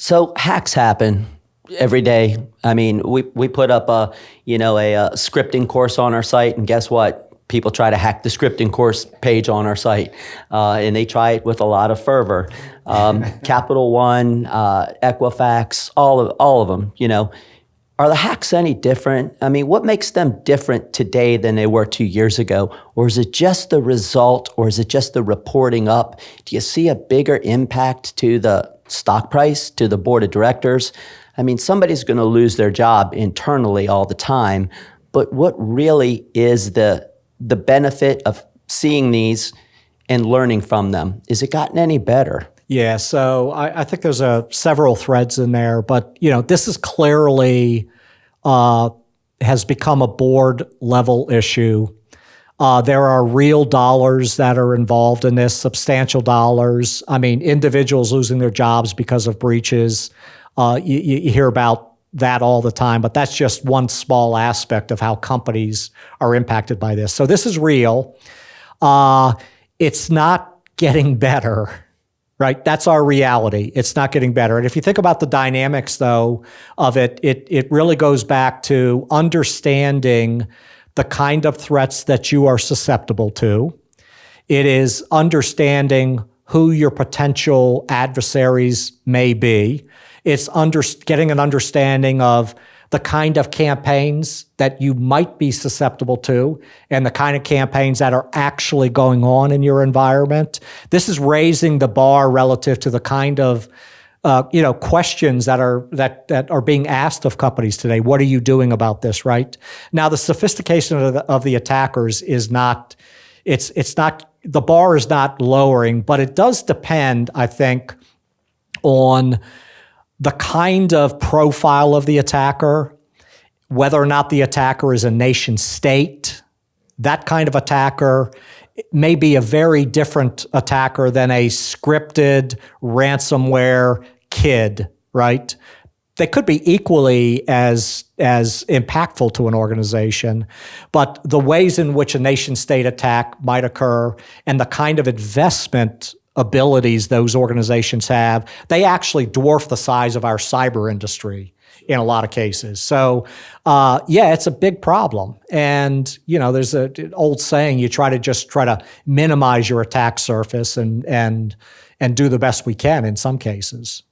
So hacks happen every day. I mean, we put up a scripting course on our site, and guess what? People try to hack the scripting course page on our site, and they try it with a lot of fervor. Capital One, Equifax, all of them. Are the hacks any different? I mean, what makes them different today than they were 2 years ago? Or is it just the result, or is it just the reporting up? Do you see a bigger impact to the stock price, to the board of directors? I mean, somebody's going to lose their job internally all the time, but what really is the benefit of seeing these and learning from them? Is it gotten any better? Yeah, so I think there's several threads in there, but this is clearly has become a board level issue. There are real dollars that are involved in this, substantial dollars. I mean, individuals losing their jobs because of breaches. You hear about that all the time, but that's just one small aspect of how companies are impacted by this. So this is real. It's not getting better. Right? That's our reality. It's not getting better. And if you think about the dynamics, though, of it, it really goes back to understanding the kind of threats that you are susceptible to. It is understanding who your potential adversaries may be. It's getting an understanding of the kind of campaigns that you might be susceptible to and the kind of campaigns that are actually going on in your environment. This is raising the bar relative to the kind of questions that are being asked of companies today. What are you doing about this, right? Now, the sophistication of the attackers is not, the bar is not lowering, but it does depend, I think, on the kind of profile of the attacker, whether or not the attacker is a nation state. That kind of attacker may be a very different attacker than a scripted ransomware kid, right? They could be equally as impactful to an organization, but the ways in which a nation state attack might occur and the kind of investment abilities those organizations have, they actually dwarf the size of our cyber industry in a lot of cases. So, it's a big problem. And, there's an old saying, you try to minimize your attack surface and do the best we can in some cases.